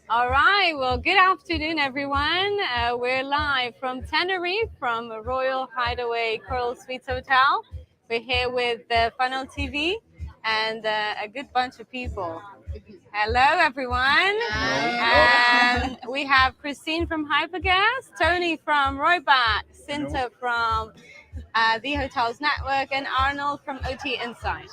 All right. Well, good afternoon, everyone. We're live from Tenerife, from Royal Hideaway Coral Suites Hotel. We're here with Funnel TV and a good bunch of people. Hello, everyone. We have Christine from HyperGuest, Toni from Roiback, Cinta from the Hotels Network, and Arnold from OTA Insight.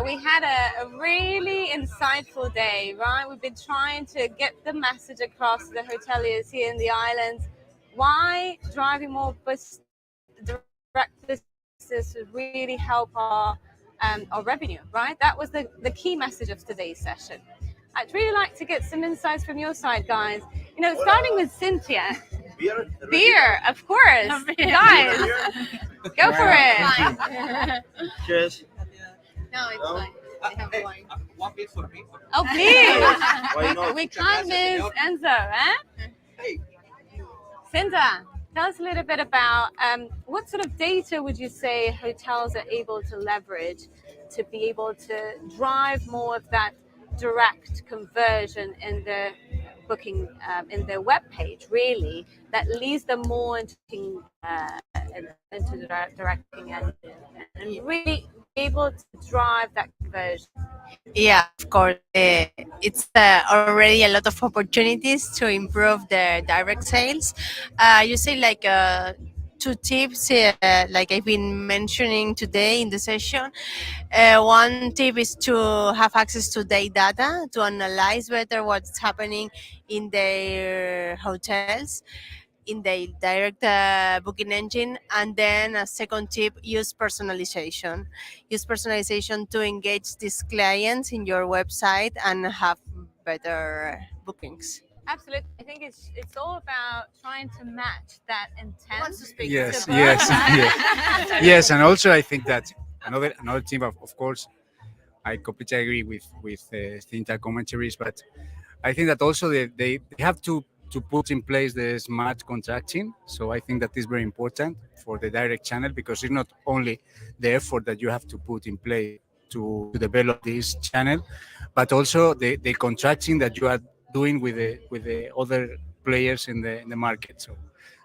We had a really insightful day, right? We've been trying to get the message across to the hoteliers here in the islands. Why driving more direct businesses would really help our revenue, right? That was the key message of today's session. I'd really like to get some insights from your side, guys. You know, starting with Cynthia. Beer, of course. Guys, go for it. Cheers. No, it's fine. I have wine. One beer for me. Oh, please. Why not? We can't miss Enzo, eh? Hey. Cinta, tell us a little bit about what sort of data would you say hotels are able to leverage to be able to drive more of that direct conversion in the booking, in their webpage, really, that leads them more into the directing and really able to drive that conversion? Yeah, of course. It's already a lot of opportunities to improve the direct sales. You say like 2 tips, like I've been mentioning today in the session. One tip is to have access to their data to analyze better what's happening in their hotels, in the direct booking engine. And then a second tip, use personalization to engage these clients in your website and have better bookings. Absolutely. I think it's all about trying to match that intent. Yes. Yes, and also I think that another tip, of course, I completely agree with Cinta commentaries, but I think that also they have to put in place the smart contracting. So I think that is very important for the direct channel, because it's not only the effort that you have to put in place to develop this channel, but also the contracting that you are doing with the other players in the market. So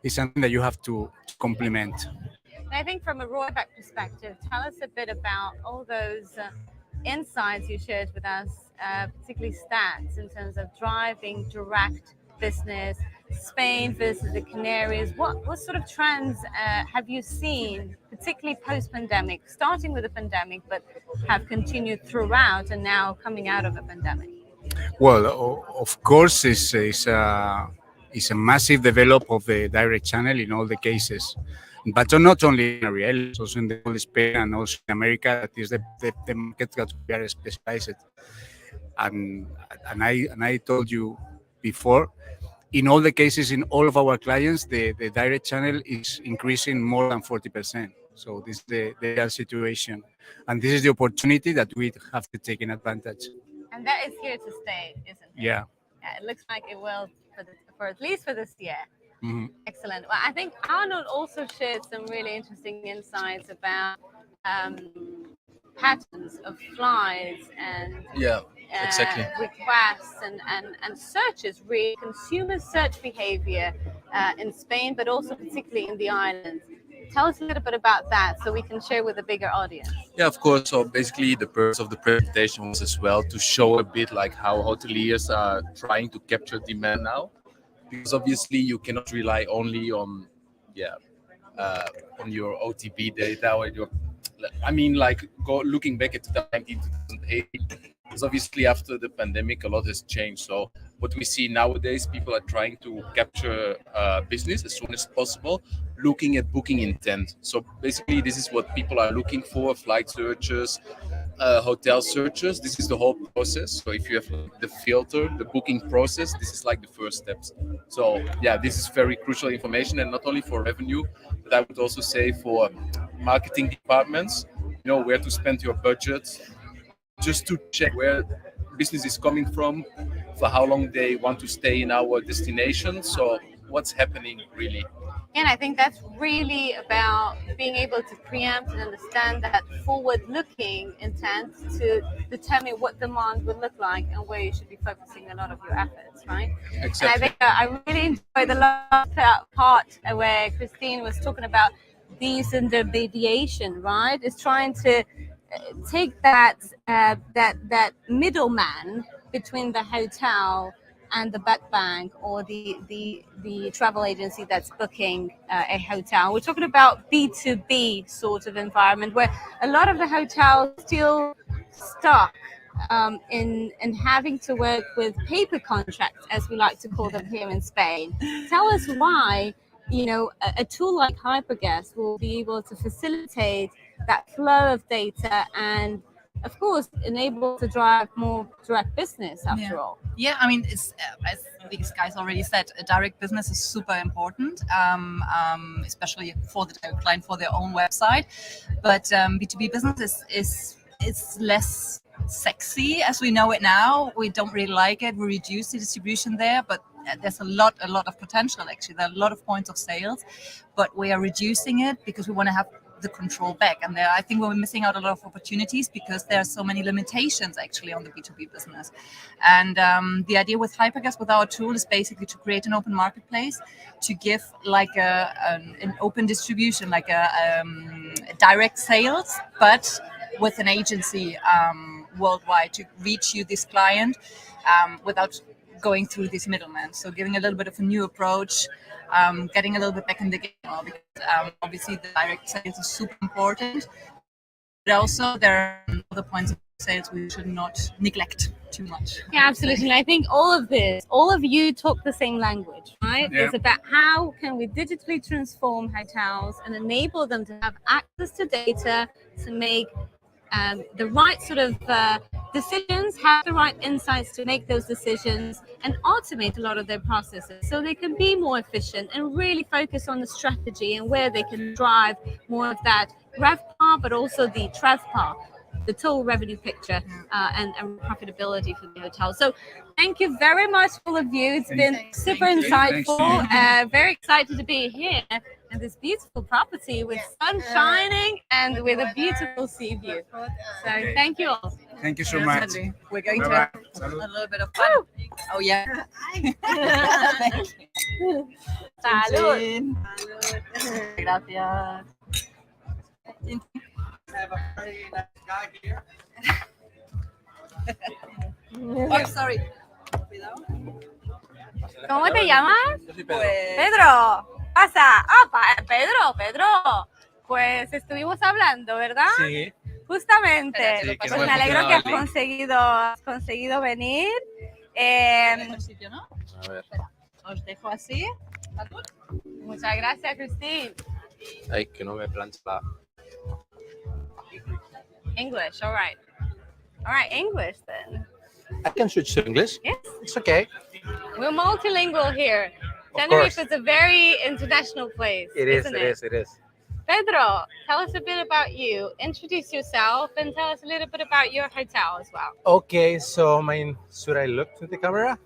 it's something that you have to complement. And I think from a Roiback perspective, tell us a bit about all those insights you shared with us, particularly stats in terms of driving direct business, Spain versus the Canaries. What sort of trends have you seen, particularly post-pandemic, starting with the pandemic, but have continued throughout and now coming out of a pandemic? Well, of course, it's a massive development of the direct channel in all the cases, but not only in Ariel, also in the whole Spain and also in America. That is the market that we are specialized. And I told you before, in all the cases, in all of our clients, the direct channel is increasing more than 40%. So this is the real situation, and this is the opportunity that we have to take in advantage. And that is here to stay, isn't it? Yeah. It looks like it will for at least for this year. Mm-hmm. Excellent. Well, I think Arnold also shared some really interesting insights about patterns of flights and Exactly. requests and searches, really consumer search behavior in Spain, but also particularly in the islands. Tell us a little bit about that so we can share with a bigger audience. Yeah, of course. So basically the purpose of the presentation was as well to show a bit like how hoteliers are trying to capture demand now, because obviously you cannot rely only on your OTP data or your, I mean, like looking back at 2019, 2008, because obviously after the pandemic a lot has changed. So what we see nowadays, people are trying to capture business as soon as possible, looking at booking intent. So basically this is what people are looking for: flight searches, hotel searches. This is the whole process. So if you have the filter, the booking process, this is like the first steps. So yeah, this is very crucial information, and not only for revenue, but I would also say for marketing departments, you know, where to spend your budget, just to check where business is coming from, for how long they want to stay in our destination. So what's happening really. And I think that's really about being able to preempt and understand that forward-looking intent to determine what demand would look like and where you should be focusing a lot of your efforts, right? Exactly. And I think I really enjoyed the last part where Christine was talking about disintermediation, right? It's trying to take that middleman between the hotel and the bed bank or the travel agency that's booking a hotel. We're talking about B2B sort of environment where a lot of the hotels still stuck in having to work with paper contracts, as we like to call them here in Spain. Tell us why, a tool like HyperGuest will be able to facilitate that flow of data and, of course, enable to drive more direct business after all. Yeah, I mean, it's as these guys already said, a direct business is super important, especially for the direct client for their own website. But B2B business is less sexy as we know it now. We don't really like it. We reduce the distribution there, but there's a lot of potential actually. There are a lot of points of sales, but we are reducing it because we want to have the control back. And there, I think we're missing out a lot of opportunities because there are so many limitations actually on the B2B business. And the idea with HyperGuest, with our tool, is basically to create an open marketplace, to give like an open distribution, like a direct sales, but with an agency worldwide to reach you, this client, without going through this middleman. So giving a little bit of a new approach, getting a little bit back in the game, because obviously the direct sales is super important, but also there are other points of sales we should not neglect too much. Yeah, absolutely. And I think all of you talk the same language, right? Yeah. It's about how can we digitally transform hotels and enable them to have access to data to make the right sort of decisions, have the right insights to make those decisions, and automate a lot of their processes so they can be more efficient and really focus on the strategy and where they can drive more of that RevPAR, but also the TrevPAR, the total revenue picture and profitability for the hotel. So thank you very much, all of you. It's been super insightful. Very excited to be here in this beautiful property with sun shining and with a beautiful sea view. So thank you all. Thank you so much. Definitely. We're going Bye-bye. to have a little bit of fun. Oh yeah. Thank you. Salud. Gracias. Oh, sorry. ¿Cómo te llamas? Yo soy Pedro. Pedro. Pasa. Pedro. Pues estuvimos hablando, ¿verdad? Sí. Justamente. Sí, que Pues no me me alegro que funcionaba has conseguido venir. Un sitio, ¿no? A ver. Os dejo así. Muchas gracias, Christine. Ay, que no me plancha la... English, all right. All right, English then. I can switch to English. Yes. It's okay. We're multilingual here. Of Tenerife course. is a very international place. It is, isn't it is. Pedro, tell us a bit about you. Introduce yourself and tell us a little bit about your hotel as well. Okay, so should I look to the camera?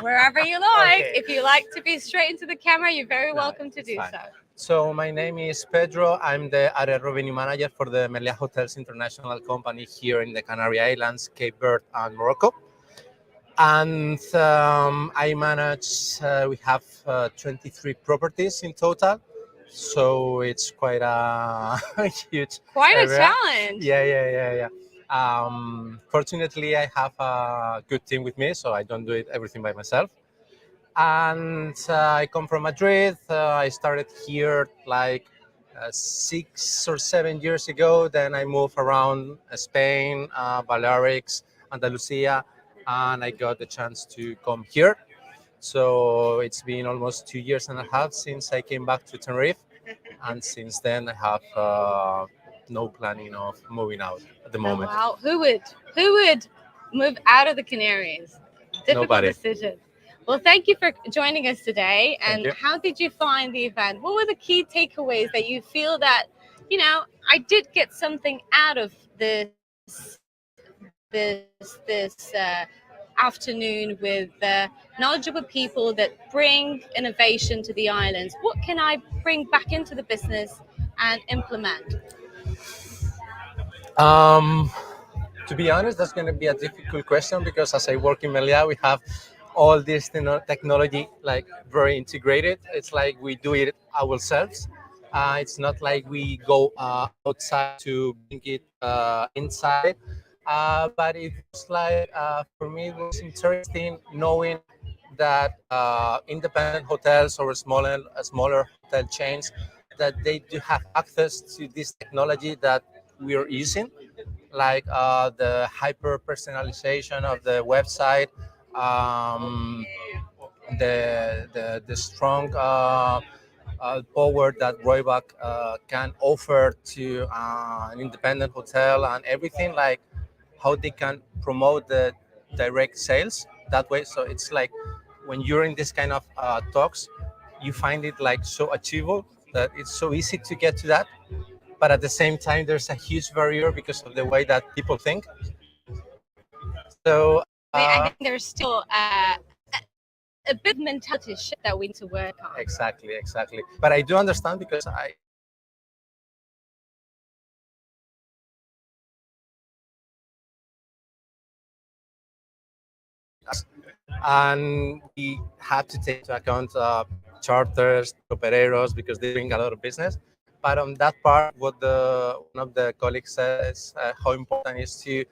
Wherever you like. Okay. If you like to be straight into the camera, you're very welcome to it's do fine. so. So my name is Pedro. I'm the area revenue manager for the Meliá Hotels International Company here in the Canary Islands, Cape Verde and Morocco. And I manage, we have 23 properties in total. So it's quite a huge Quite a area. challenge. Yeah. Fortunately, I have a good team with me, so I don't do everything by myself. And I come from Madrid. I started here like 6 or 7 years ago. Then I moved around Spain, Balearics, Andalusia, and I got the chance to come here. So it's been almost 2 years and a half since I came back to Tenerife. And since then, I have no planning of moving out at the moment. Wow. Who would move out of the Canaries? Difficult Nobody. decision. Well, thank you for joining us today. Thank And you. how did you find the event? What were the key takeaways that you feel that, I did get something out of this afternoon with knowledgeable people that bring innovation to the islands. What can I bring back into the business and implement? To be honest, that's going to be a difficult question because as I work in Melia, we have all this technology like very integrated. It's like we do it ourselves. It's not like we go outside to bring it inside. But it was like for me, it was interesting knowing that independent hotels or smaller hotel chains that they do have access to this technology that we are using, like the hyper personalization of the website, the strong power that Roiback can offer to an independent hotel and everything, like how they can promote the direct sales that way. So it's like when you're in this kind of talks, you find it like so achievable that it's so easy to get to that, but at the same time there's a huge barrier because of the way that people think. So I think there's still a bit of mentality shift that we need to work on. exactly, but I do understand because and we had to take into account charters, operators, because they bring a lot of business. But on that part, what one of the colleagues says how important is to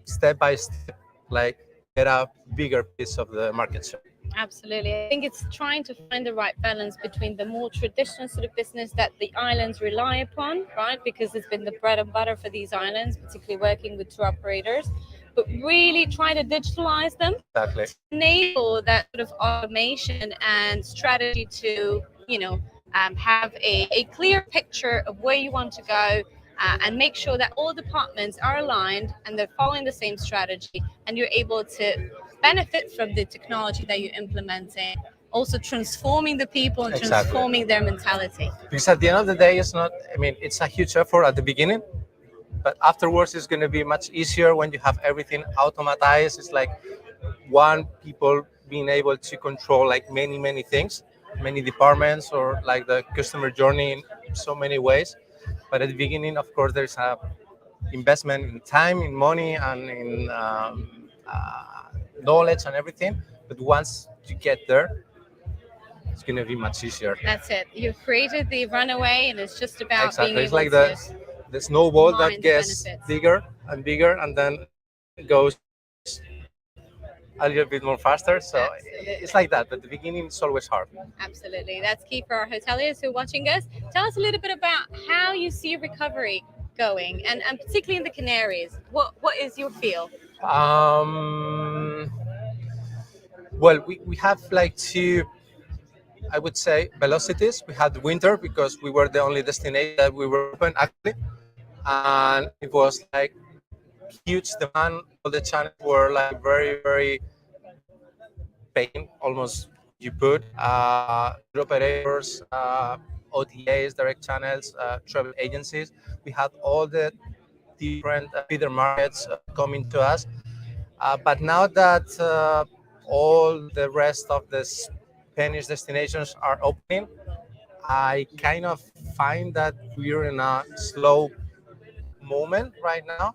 step by step, like get a bigger piece of the market share. Absolutely. I think it's trying to find the right balance between the more traditional sort of business that the islands rely upon, right? Because it's been the bread and butter for these islands, particularly working with tour operators, but really try to digitalize them. Exactly. Enable that sort of automation and strategy to, have a clear picture of where you want to go, and make sure that all departments are aligned and they're following the same strategy, and you're able to benefit from the technology that you're implementing, also transforming the people and Exactly. transforming their mentality. Because at the end of the day, it's not, I mean, it's a huge effort at the beginning, but afterwards it's going to be much easier when you have everything automatized. It's like one people being able to control like many things, many departments, or like the customer journey in so many ways. But at the beginning, of course, there's a investment in time, in money, and in knowledge and everything. But once you get there, it's going to be much easier. That's it. You've created the runaway, and it's just about Exactly. being It's able like to the snowball mine that the gets benefits. bigger and bigger, and then it goes a little bit more faster. So Absolutely. it's like that. But the beginning is always hard. Absolutely. That's key for our hoteliers who are watching us. Tell us a little bit about how you see recovery going, and particularly in the Canaries. What is your feel? Well, we have like two, I would say, velocities. We had winter because we were the only destination that we were open actually, and it was like huge demand. All the channels were like very paying, almost you put tour operators, OTAs, direct channels, travel agencies. We had all the different feeder markets coming to us. But now that all the rest of the Spanish destinations are opening, I kind of find that we're in a slow moment right now.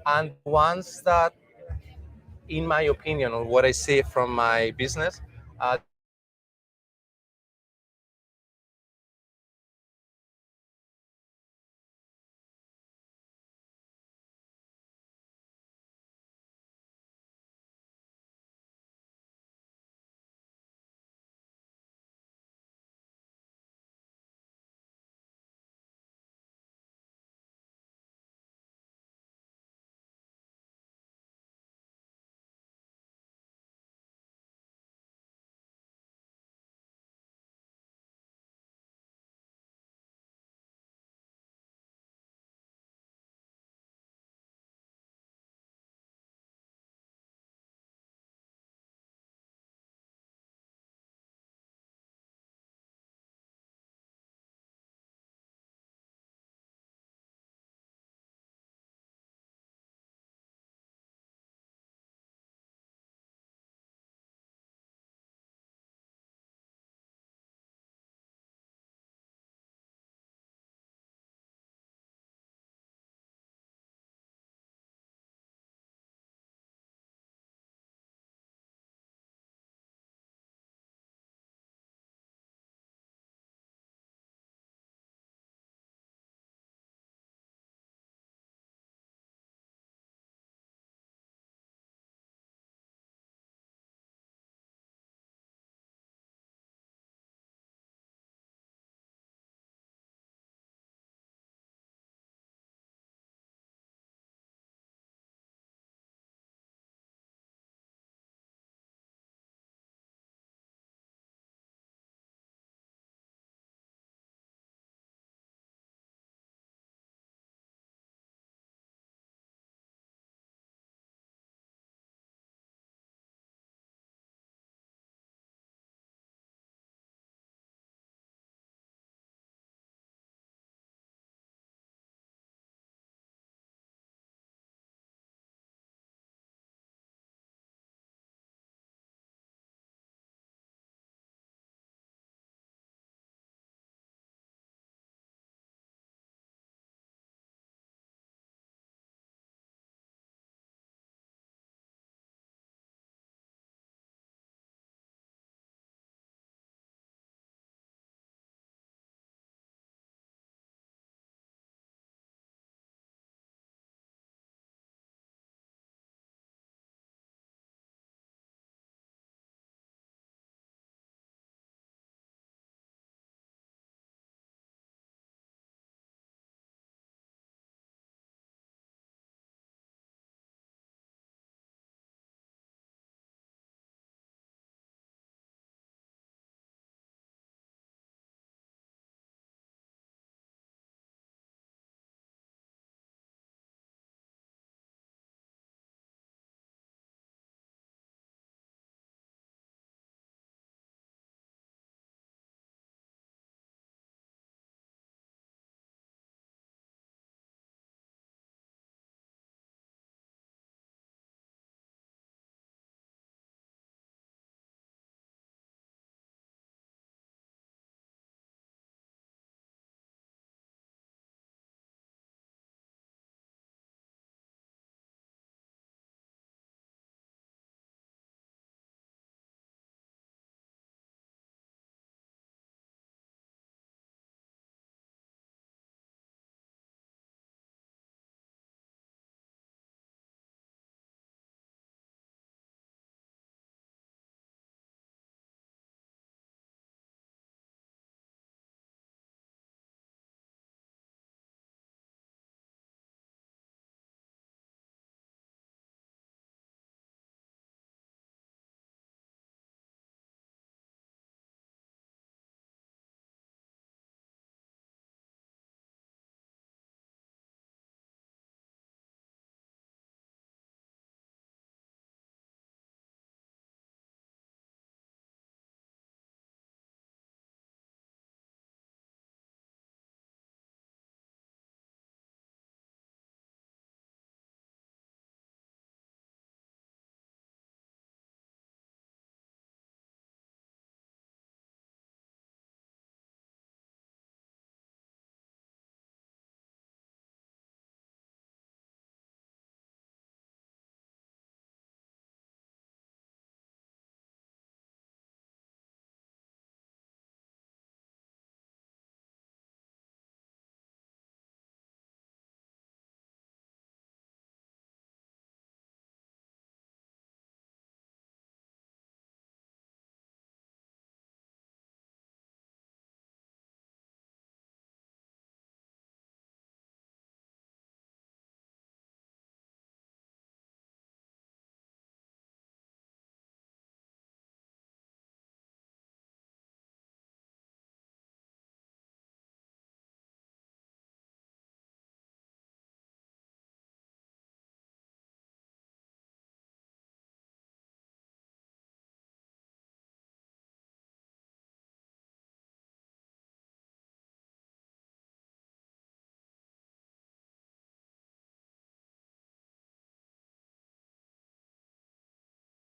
And ones that, in my opinion, or what I see from my business,